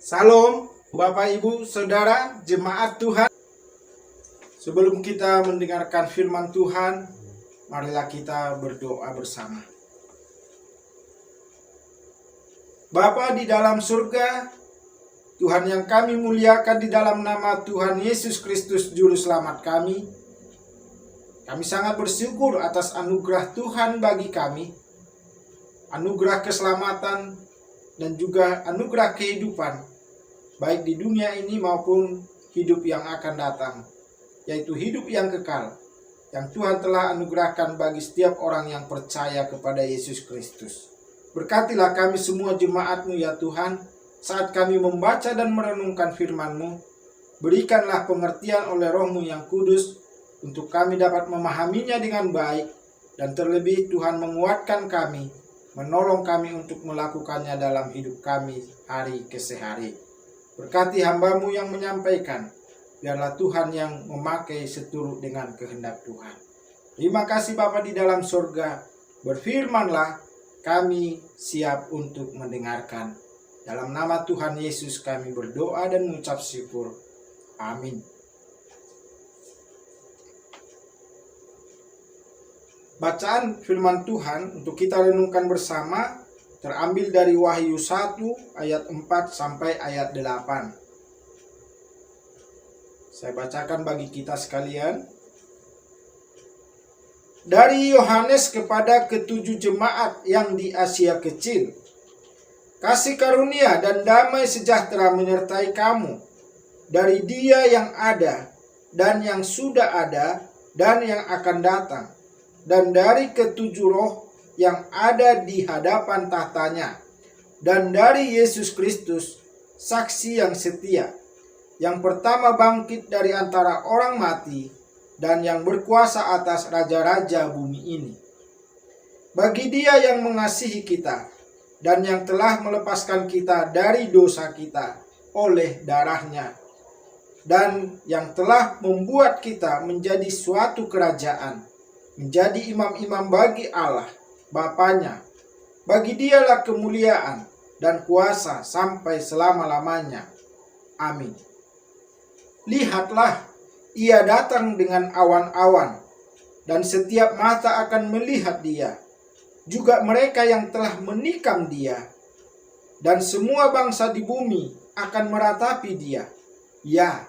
Salam Bapak Ibu Saudara Jemaat Tuhan. Sebelum kita mendengarkan firman Tuhan, marilah kita berdoa bersama. Bapa di dalam surga, Tuhan yang kami muliakan di dalam nama Tuhan Yesus Kristus Juru Selamat kami sangat bersyukur atas anugerah Tuhan bagi kami, anugerah keselamatan dan juga anugerah kehidupan, baik di dunia ini maupun hidup yang akan datang, yaitu hidup yang kekal, yang Tuhan telah anugerahkan bagi setiap orang yang percaya kepada Yesus Kristus. Berkatilah kami semua jemaat-Mu ya Tuhan, saat kami membaca dan merenungkan firman-Mu. Berikanlah pengertian oleh Roh-Mu yang kudus, untuk kami dapat memahaminya dengan baik, dan terlebih Tuhan menguatkan kami, menolong kami untuk melakukannya dalam hidup kami hari ke hari. Berkati hamba-Mu yang menyampaikan, biarlah Tuhan yang memakai seturut dengan kehendak Tuhan. Terima kasih Bapa di dalam surga, berfirmanlah, kami siap untuk mendengarkan. Dalam nama Tuhan Yesus kami berdoa dan mengucap syukur. Amin. Bacaan firman Tuhan untuk kita renungkan bersama terambil dari Wahyu 1 ayat 4 sampai ayat 8. Saya bacakan bagi kita sekalian. Dari Yohanes kepada ketujuh jemaat yang di Asia Kecil. Kasih karunia dan damai sejahtera menyertai kamu dari Dia yang ada dan yang sudah ada dan yang akan datang, dan dari ketujuh roh yang ada di hadapan tahtanya, dan dari Yesus Kristus, saksi yang setia, yang pertama bangkit dari antara orang mati, dan yang berkuasa atas raja-raja bumi ini. Bagi Dia yang mengasihi kita, dan yang telah melepaskan kita dari dosa kita oleh darahnya, dan yang telah membuat kita menjadi suatu kerajaan, menjadi imam-imam bagi Allah, Bapanya. Bagi Dialah kemuliaan dan kuasa sampai selama-lamanya. Amin. Lihatlah, Ia datang dengan awan-awan, dan setiap mata akan melihat Dia, juga mereka yang telah menikam Dia, dan semua bangsa di bumi akan meratapi Dia. Ya,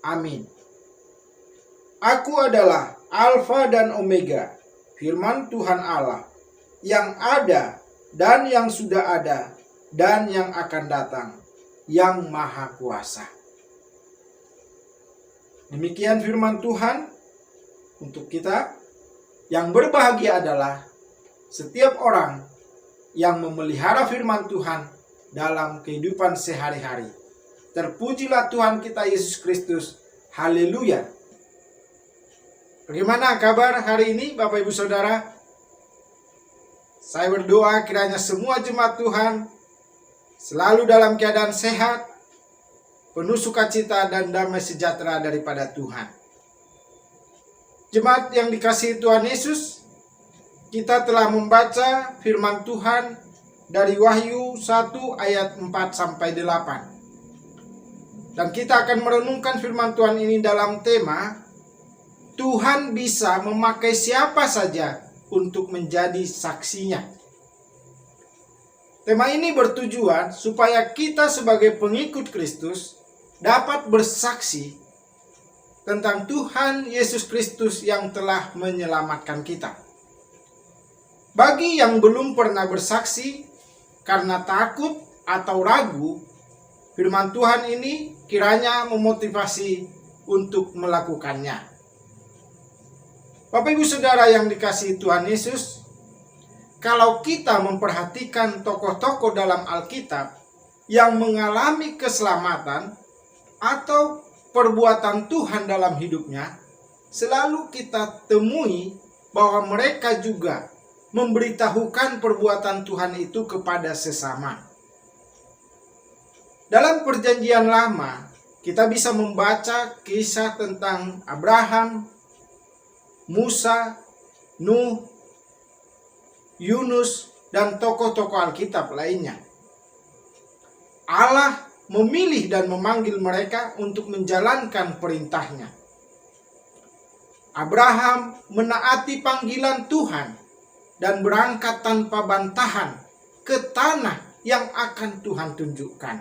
amin. Aku adalah Alfa dan Omega, firman Tuhan Allah, yang ada dan yang sudah ada dan yang akan datang, yang Maha Kuasa. Demikian firman Tuhan untuk kita. Yang berbahagia adalah setiap orang yang memelihara firman Tuhan dalam kehidupan sehari-hari. Terpujilah Tuhan kita Yesus Kristus. Haleluya. Bagaimana kabar hari ini Bapak Ibu Saudara? Saya berdoa kiranya semua jemaat Tuhan selalu dalam keadaan sehat, penuh sukacita dan damai sejahtera daripada Tuhan. Jemaat yang dikasihi Tuhan Yesus, kita telah membaca firman Tuhan dari Wahyu 1 ayat 4 sampai 8. Dan kita akan merenungkan firman Tuhan ini dalam tema Tuhan bisa memakai siapa saja untuk menjadi saksinya. Tema ini bertujuan supaya kita sebagai pengikut Kristus dapat bersaksi tentang Tuhan Yesus Kristus yang telah menyelamatkan kita. Bagi yang belum pernah bersaksi karena takut atau ragu, firman Tuhan ini kiranya memotivasi untuk melakukannya. Bapak Ibu Saudara yang dikasihi Tuhan Yesus, kalau kita memperhatikan tokoh-tokoh dalam Alkitab yang mengalami keselamatan atau perbuatan Tuhan dalam hidupnya, selalu kita temui bahwa mereka juga memberitahukan perbuatan Tuhan itu kepada sesama. Dalam Perjanjian Lama, kita bisa membaca kisah tentang Abraham, Musa, Nuh, Yunus, dan tokoh-tokoh Alkitab lainnya. Allah memilih dan memanggil mereka untuk menjalankan perintahnya. Abraham menaati panggilan Tuhan dan berangkat tanpa bantahan ke tanah yang akan Tuhan tunjukkan,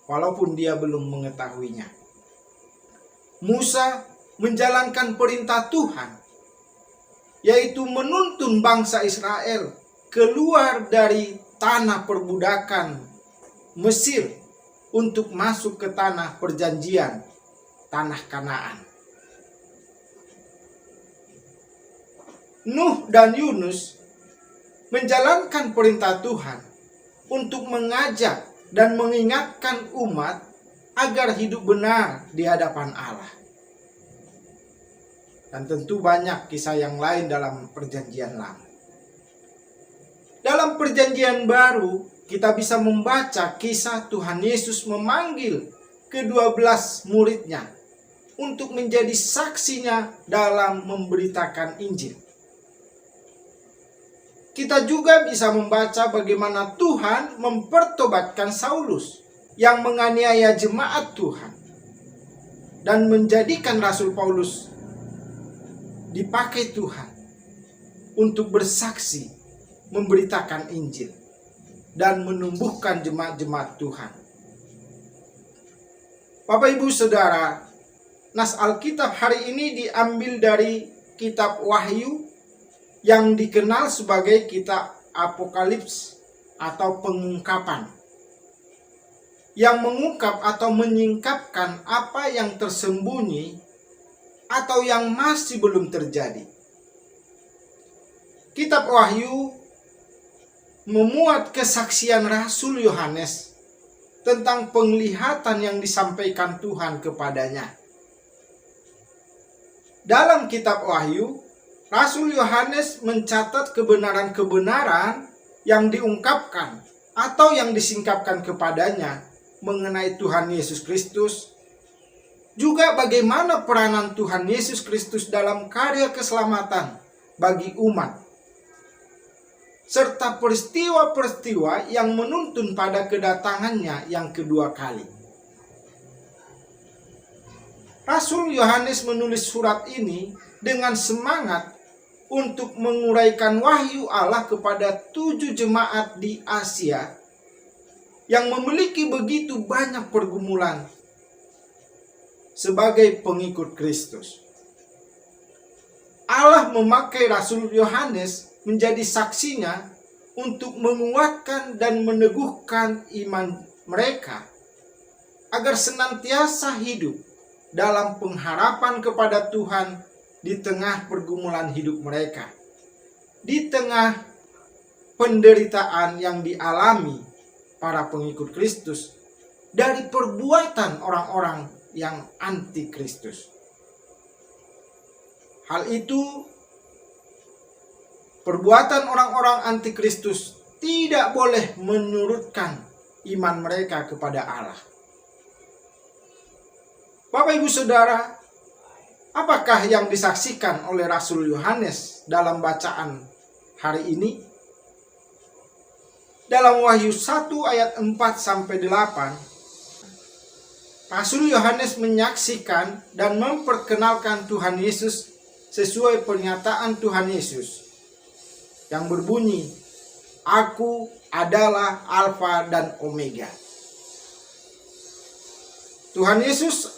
walaupun dia belum mengetahuinya. Musa menjalankan perintah Tuhan, yaitu menuntun bangsa Israel keluar dari tanah perbudakan Mesir untuk masuk ke tanah perjanjian, tanah Kanaan. Nuh dan Yunus menjalankan perintah Tuhan untuk mengajak dan mengingatkan umat agar hidup benar di hadapan Allah. Dan tentu banyak kisah yang lain dalam perjanjian lama. Dalam perjanjian baru, kita bisa membaca kisah Tuhan Yesus memanggil ke-12 muridnya untuk menjadi saksinya dalam memberitakan Injil. Kita juga bisa membaca bagaimana Tuhan mempertobatkan Saulus yang menganiaya jemaat Tuhan dan menjadikan Rasul Paulus dipakai Tuhan untuk bersaksi, memberitakan Injil, dan menumbuhkan jemaat-jemaat Tuhan. Bapak Ibu Saudara, nas Alkitab hari ini diambil dari kitab Wahyu yang dikenal sebagai kitab Apokalips atau pengungkapan, yang mengungkap atau menyingkapkan apa yang tersembunyi atau yang masih belum terjadi. Kitab Wahyu memuat kesaksian Rasul Yohanes tentang penglihatan yang disampaikan Tuhan kepadanya. Dalam kitab Wahyu, Rasul Yohanes mencatat kebenaran-kebenaran yang diungkapkan atau yang disingkapkan kepadanya mengenai Tuhan Yesus Kristus, juga bagaimana peranan Tuhan Yesus Kristus dalam karya keselamatan bagi umat, serta peristiwa-peristiwa yang menuntun pada kedatangannya yang kedua kali. Rasul Yohanes menulis surat ini dengan semangat untuk menguraikan wahyu Allah kepada 7 jemaat di Asia yang memiliki begitu banyak pergumulan sebagai pengikut Kristus. Allah memakai Rasul Yohanes menjadi saksinya untuk menguatkan dan meneguhkan iman mereka agar senantiasa hidup dalam pengharapan kepada Tuhan di tengah pergumulan hidup mereka, di tengah penderitaan yang dialami para pengikut Kristus dari perbuatan orang-orang yang anti Kristus. Hal itu, perbuatan orang-orang anti Kristus tidak boleh menyurutkan iman mereka kepada Allah. Bapak Ibu Saudara, apakah yang disaksikan oleh Rasul Yohanes dalam bacaan hari ini? Dalam Wahyu 1 ayat 4-8, Rasul Yohanes menyaksikan dan memperkenalkan Tuhan Yesus sesuai pernyataan Tuhan Yesus yang berbunyi, "Aku adalah Alfa dan Omega." Tuhan Yesus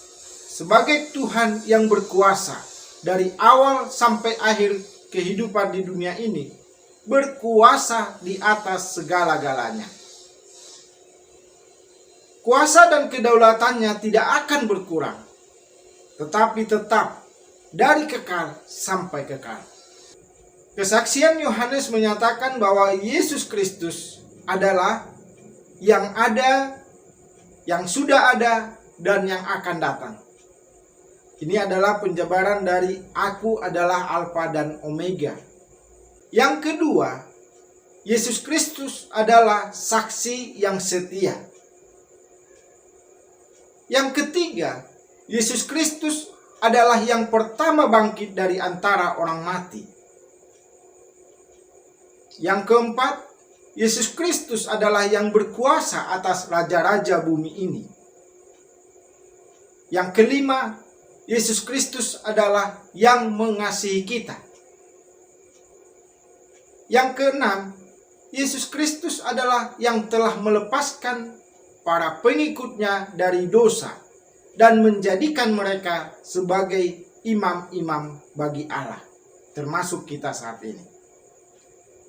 sebagai Tuhan yang berkuasa dari awal sampai akhir kehidupan di dunia ini, berkuasa di atas segala-galanya. Kuasa dan kedaulatannya tidak akan berkurang, tetapi tetap dari kekal sampai kekal. Kesaksian Yohanes menyatakan bahwa Yesus Kristus adalah yang ada, yang sudah ada, dan yang akan datang. Ini adalah penjabaran dari "Aku adalah Alfa dan Omega". Yang kedua, Yesus Kristus adalah saksi yang setia. Yang ketiga, Yesus Kristus adalah yang pertama bangkit dari antara orang mati. Yang keempat, Yesus Kristus adalah yang berkuasa atas raja-raja bumi ini. Yang kelima, Yesus Kristus adalah yang mengasihi kita. Yang keenam, Yesus Kristus adalah yang telah melepaskan para pengikutnya dari dosa dan menjadikan mereka sebagai imam-imam bagi Allah, termasuk kita saat ini.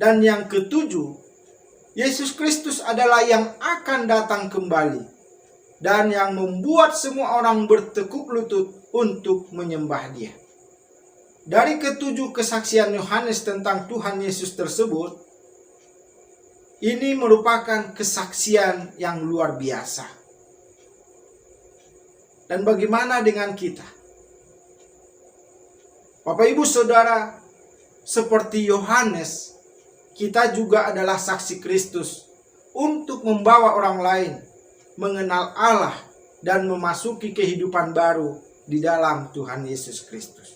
Dan yang ketujuh, Yesus Kristus adalah yang akan datang kembali dan yang membuat semua orang bertekuk lutut untuk menyembah Dia. Dari ketujuh kesaksian Yohanes tentang Tuhan Yesus tersebut, ini merupakan kesaksian yang luar biasa. Dan bagaimana dengan kita? Bapak Ibu Saudara, seperti Yohanes, kita juga adalah saksi Kristus untuk membawa orang lain mengenal Allah dan memasuki kehidupan baru di dalam Tuhan Yesus Kristus.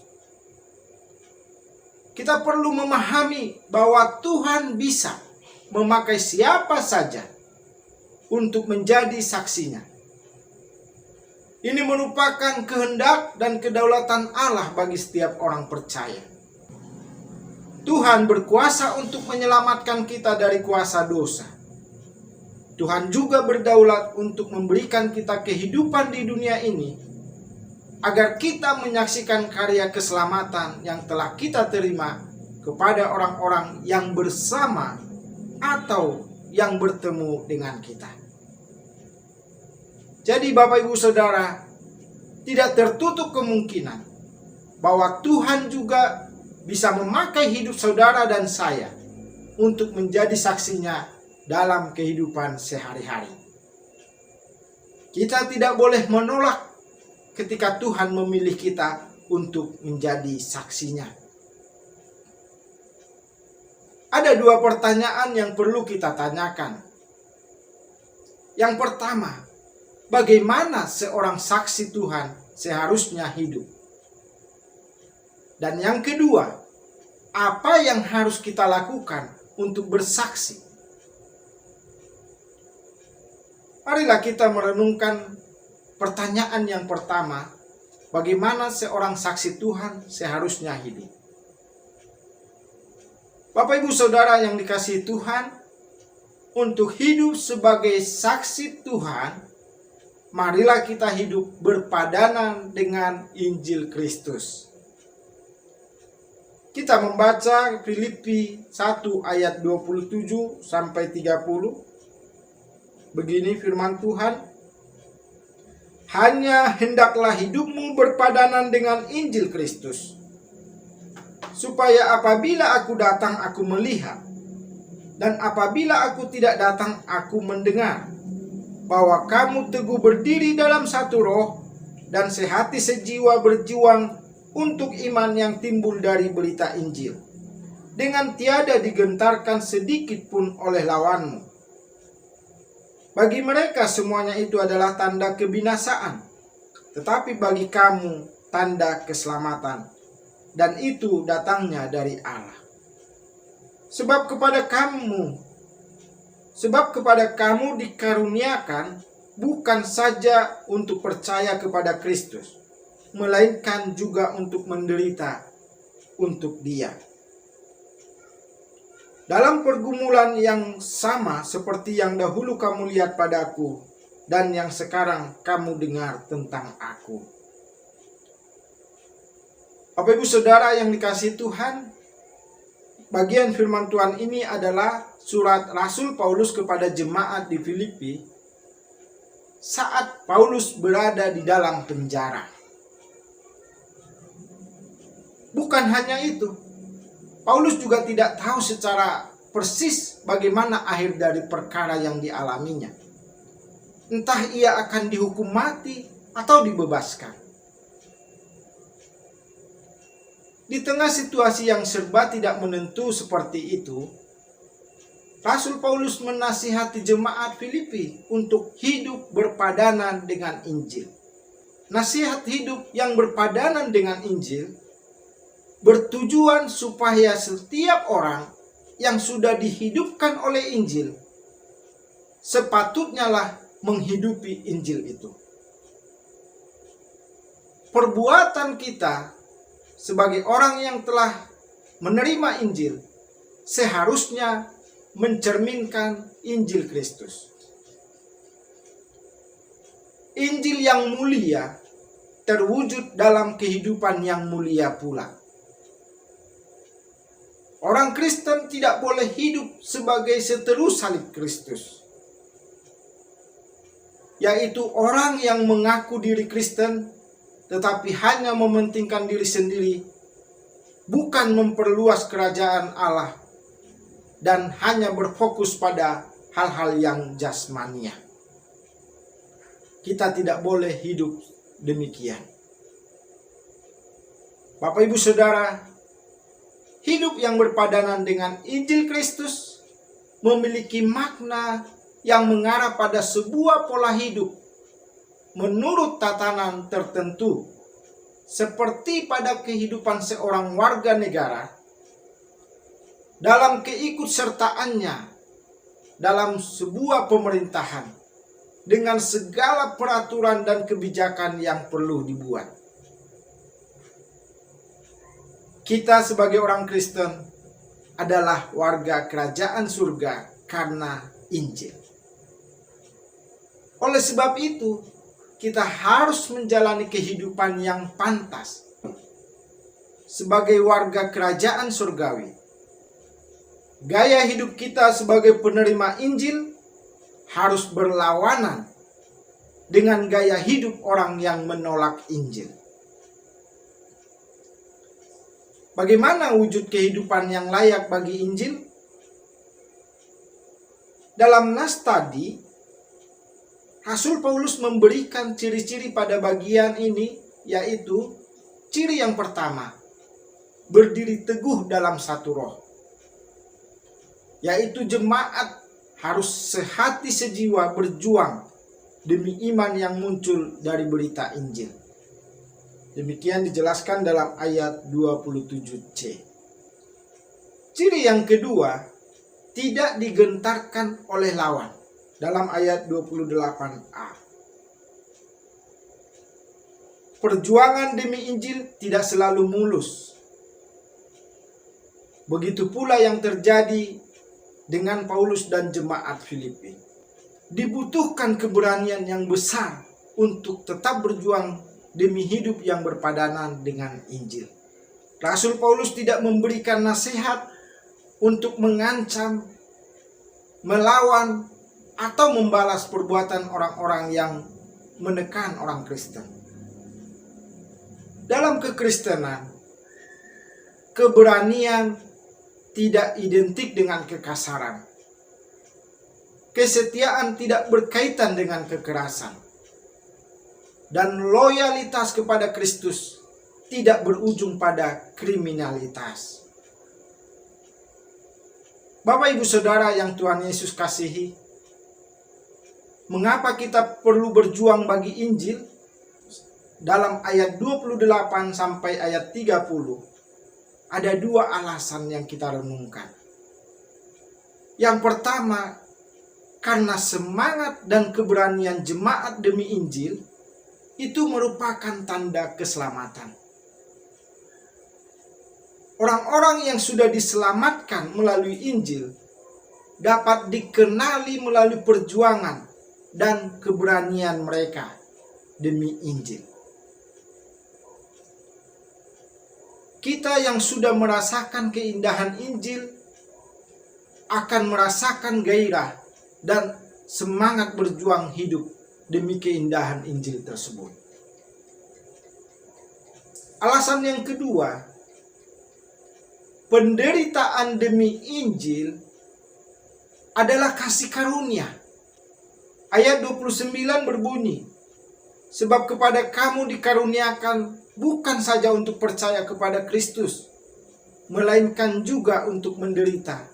Kita perlu memahami bahwa Tuhan bisa memakai siapa saja untuk menjadi saksinya. Ini merupakan kehendak dan kedaulatan Allah bagi setiap orang percaya. Tuhan berkuasa untuk menyelamatkan kita dari kuasa dosa. Tuhan juga berdaulat untuk memberikan kita kehidupan di dunia ini, agar kita menyaksikan karya keselamatan yang telah kita terima kepada orang-orang yang bersama atau yang bertemu dengan kita. Jadi Bapak Ibu Saudara, tidak tertutup kemungkinan bahwa Tuhan juga bisa memakai hidup saudara dan saya untuk menjadi saksinya dalam kehidupan sehari-hari. Kita tidak boleh menolak ketika Tuhan memilih kita untuk menjadi saksinya. Ada dua pertanyaan yang perlu kita tanyakan. Yang pertama, bagaimana seorang saksi Tuhan seharusnya hidup? Dan yang kedua, apa yang harus kita lakukan untuk bersaksi? Marilah kita merenungkan pertanyaan yang pertama, bagaimana seorang saksi Tuhan seharusnya hidup? Bapak Ibu Saudara yang dikasihi Tuhan, untuk hidup sebagai saksi Tuhan, marilah kita hidup berpadanan dengan Injil Kristus. Kita membaca Filipi 1 ayat 27 sampai 30. Begini firman Tuhan, hanya hendaklah hidupmu berpadanan dengan Injil Kristus, supaya apabila aku datang aku melihat, dan apabila aku tidak datang aku mendengar, bahwa kamu teguh berdiri dalam satu roh, dan sehati sejiwa berjuang untuk iman yang timbul dari berita Injil, dengan tiada digentarkan sedikit pun oleh lawanmu. Bagi mereka semuanya itu adalah tanda kebinasaan, tetapi bagi kamu tanda keselamatan, dan itu datangnya dari Allah. Sebab kepada kamu dikaruniakan bukan saja untuk percaya kepada Kristus, melainkan juga untuk menderita untuk Dia. Dalam pergumulan yang sama seperti yang dahulu kamu lihat padaku, dan yang sekarang kamu dengar tentang aku. Bapak Ibu Saudara yang dikasihi Tuhan, bagian firman Tuhan ini adalah surat Rasul Paulus kepada jemaat di Filipi saat Paulus berada di dalam penjara. Bukan hanya itu, Paulus juga tidak tahu secara persis bagaimana akhir dari perkara yang dialaminya. Entah ia akan dihukum mati atau dibebaskan. Di tengah situasi yang serba tidak menentu seperti itu, Rasul Paulus menasihati jemaat Filipi untuk hidup berpadanan dengan Injil. Nasihat hidup yang berpadanan dengan Injil bertujuan supaya setiap orang yang sudah dihidupkan oleh Injil sepatutnya lah menghidupi Injil itu. Perbuatan kita sebagai orang yang telah menerima Injil seharusnya mencerminkan Injil Kristus. Injil yang mulia terwujud dalam kehidupan yang mulia pula. Orang Kristen tidak boleh hidup sebagai seteru salib Kristus, yaitu orang yang mengaku diri Kristen tetapi hanya mementingkan diri sendiri, bukan memperluas kerajaan Allah, dan hanya berfokus pada hal-hal yang jasmania. Kita tidak boleh hidup demikian. Bapak Ibu Saudara, hidup yang berpadanan dengan Injil Kristus memiliki makna yang mengarah pada sebuah pola hidup menurut tatanan tertentu, seperti pada kehidupan seorang warga negara dalam keikutsertaannya dalam sebuah pemerintahan dengan segala peraturan dan kebijakan yang perlu dibuat. Kita sebagai orang Kristen adalah warga kerajaan surga karena Injil. Oleh sebab itu, kita harus menjalani kehidupan yang pantas sebagai warga kerajaan surgawi. Gaya hidup kita sebagai penerima Injil harus berlawanan dengan gaya hidup orang yang menolak Injil. Bagaimana wujud kehidupan yang layak bagi Injil? Dalam nas tadi, Rasul Paulus memberikan ciri-ciri pada bagian ini, yaitu ciri yang pertama, berdiri teguh dalam satu roh, yaitu jemaat harus sehati sejiwa berjuang demi iman yang muncul dari berita Injil. Demikian dijelaskan dalam ayat 27c. Ciri yang kedua, tidak digentarkan oleh lawan dalam ayat 28a. Perjuangan demi Injil tidak selalu mulus. Begitu pula yang terjadi dengan Paulus dan jemaat Filipi. Dibutuhkan keberanian yang besar untuk tetap berjuang demi hidup yang berpadanan dengan Injil. Rasul Paulus tidak memberikan nasihat untuk mengancam, melawan, atau membalas perbuatan orang-orang yang menekan orang Kristen. Dalam kekristenan, keberanian tidak identik dengan kekasaran. Kesetiaan tidak berkaitan dengan kekerasan. Dan loyalitas kepada Kristus tidak berujung pada kriminalitas. Bapak Ibu Saudara yang Tuhan Yesus kasihi, mengapa kita perlu berjuang bagi Injil? Dalam ayat 28 sampai ayat 30, ada dua alasan yang kita renungkan. Yang pertama, karena semangat dan keberanian jemaat demi Injil itu merupakan tanda keselamatan. Orang-orang yang sudah diselamatkan melalui Injil dapat dikenali melalui perjuangan dan keberanian mereka demi Injil. Kita yang sudah merasakan keindahan Injil akan merasakan gairah dan semangat berjuang hidup demi keindahan Injil tersebut. Alasan yang kedua, penderitaan demi Injil adalah kasih karunia. Ayat 29 berbunyi, sebab kepada kamu dikaruniakan bukan saja untuk percaya kepada Kristus, melainkan juga untuk menderita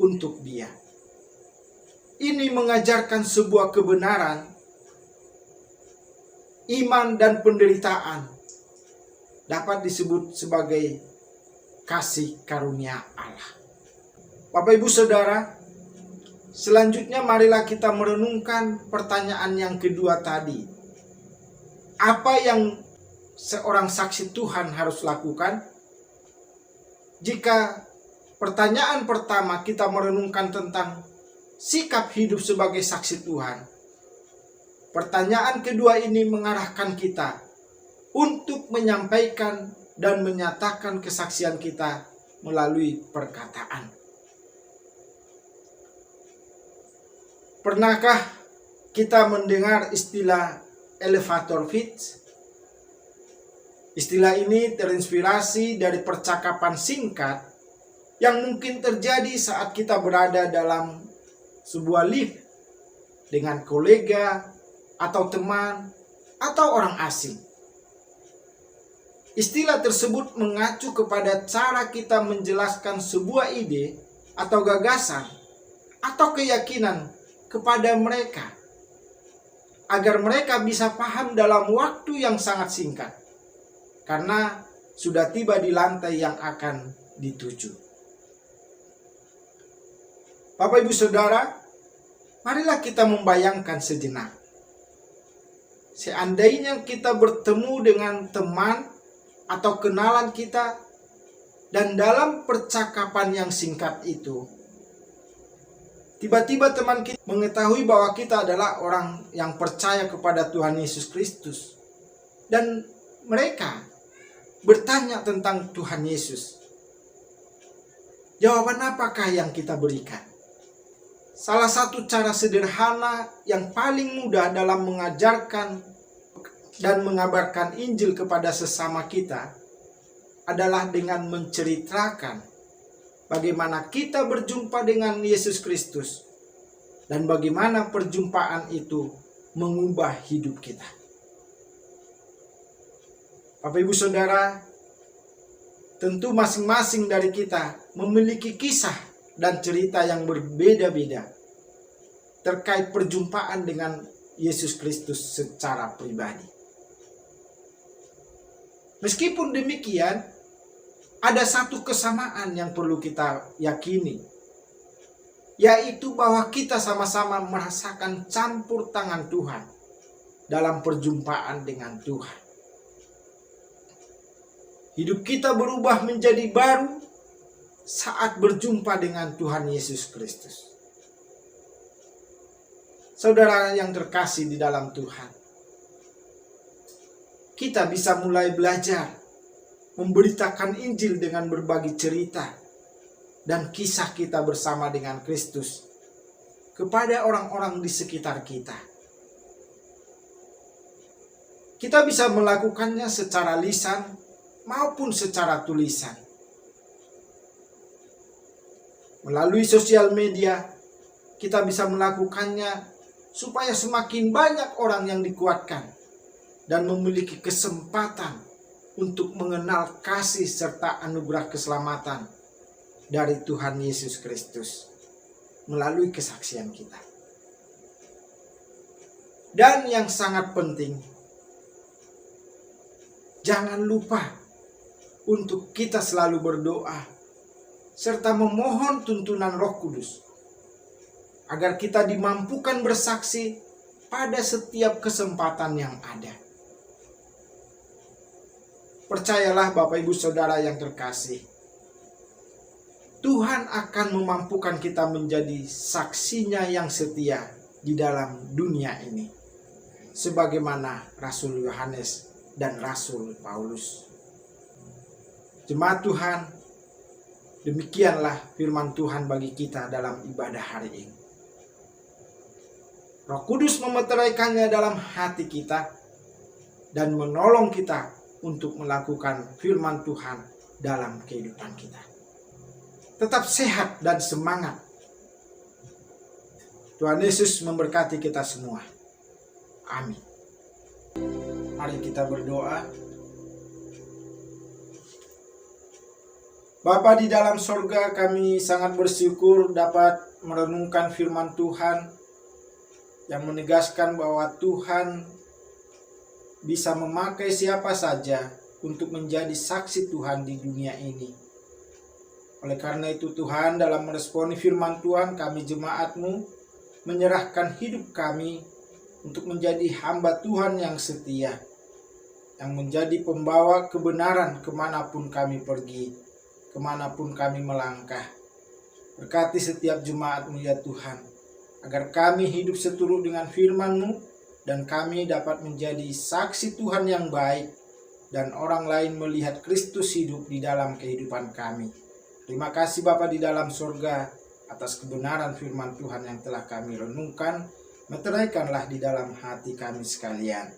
untuk Dia. Ini mengajarkan sebuah kebenaran, iman dan penderitaan dapat disebut sebagai kasih karunia Allah. Bapak Ibu Saudara, selanjutnya marilah kita merenungkan pertanyaan yang kedua tadi. Apa yang seorang saksi Tuhan harus lakukan? Jika pertanyaan pertama kita merenungkan tentang sikap hidup sebagai saksi Tuhan, pertanyaan kedua ini mengarahkan kita untuk menyampaikan dan menyatakan kesaksian kita melalui perkataan. Pernahkah kita mendengar istilah elevator pitch? Istilah ini terinspirasi dari percakapan singkat yang mungkin terjadi saat kita berada dalam sebuah lift dengan kolega atau teman atau orang asing. Istilah tersebut mengacu kepada cara kita menjelaskan sebuah ide atau gagasan atau keyakinan kepada mereka, agar mereka bisa paham dalam waktu yang sangat singkat, karena sudah tiba di lantai yang akan dituju. Bapak Ibu Saudara, marilah kita membayangkan sejenak. Seandainya kita bertemu dengan teman atau kenalan kita, dan dalam percakapan yang singkat itu, tiba-tiba teman kita mengetahui bahwa kita adalah orang yang percaya kepada Tuhan Yesus Kristus. Dan mereka bertanya tentang Tuhan Yesus. Jawaban apakah yang kita berikan? Salah satu cara sederhana yang paling mudah dalam mengajarkan dan mengabarkan Injil kepada sesama kita adalah dengan menceritakan bagaimana kita berjumpa dengan Yesus Kristus dan bagaimana perjumpaan itu mengubah hidup kita. Bapak Ibu Saudara, tentu masing-masing dari kita memiliki kisah dan cerita yang berbeda-beda terkait perjumpaan dengan Yesus Kristus secara pribadi. Meskipun demikian, ada satu kesamaan yang perlu kita yakini, yaitu bahwa kita sama-sama merasakan campur tangan Tuhan dalam perjumpaan dengan Tuhan. Hidup kita berubah menjadi baru saat berjumpa dengan Tuhan Yesus Kristus. Saudara yang terkasih di dalam Tuhan, kita bisa mulai belajar memberitakan Injil dengan berbagi cerita dan kisah kita bersama dengan Kristus kepada orang-orang di sekitar kita. Kita bisa melakukannya secara lisan maupun secara tulisan. Melalui sosial media, kita bisa melakukannya supaya semakin banyak orang yang dikuatkan dan memiliki kesempatan untuk mengenal kasih serta anugerah keselamatan dari Tuhan Yesus Kristus melalui kesaksian kita. Dan yang sangat penting, jangan lupa untuk kita selalu berdoa serta memohon tuntunan Roh Kudus agar kita dimampukan bersaksi pada setiap kesempatan yang ada. Percayalah Bapak Ibu Saudara yang terkasih, Tuhan akan memampukan kita menjadi saksinya yang setia di dalam dunia ini, sebagaimana Rasul Yohanes dan Rasul Paulus. Jemaat Tuhan, demikianlah firman Tuhan bagi kita dalam ibadah hari ini. Roh Kudus memeteraikannya dalam hati kita dan menolong kita untuk melakukan firman Tuhan dalam kehidupan kita. Tetap sehat dan semangat. Tuhan Yesus memberkati kita semua. Amin. Mari kita berdoa. Bapa di dalam sorga, kami sangat bersyukur dapat merenungkan firman Tuhan yang menegaskan bahwa Tuhan bisa memakai siapa saja untuk menjadi saksi Tuhan di dunia ini. Oleh karena itu Tuhan, dalam meresponi firman Tuhan, kami jemaat-Mu menyerahkan hidup kami untuk menjadi hamba Tuhan yang setia, yang menjadi pembawa kebenaran kemanapun kami pergi, kemanapun kami melangkah. Berkati setiap jemaat-Mu ya Tuhan, agar kami hidup seturut dengan firman-Mu, dan kami dapat menjadi saksi Tuhan yang baik, dan orang lain melihat Kristus hidup di dalam kehidupan kami. Terima kasih Bapa di dalam surga atas kebenaran firman Tuhan yang telah kami renungkan. Meteraikanlah di dalam hati kami sekalian.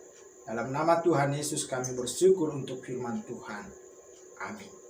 Dalam nama Tuhan Yesus kami bersyukur untuk firman Tuhan. Amin.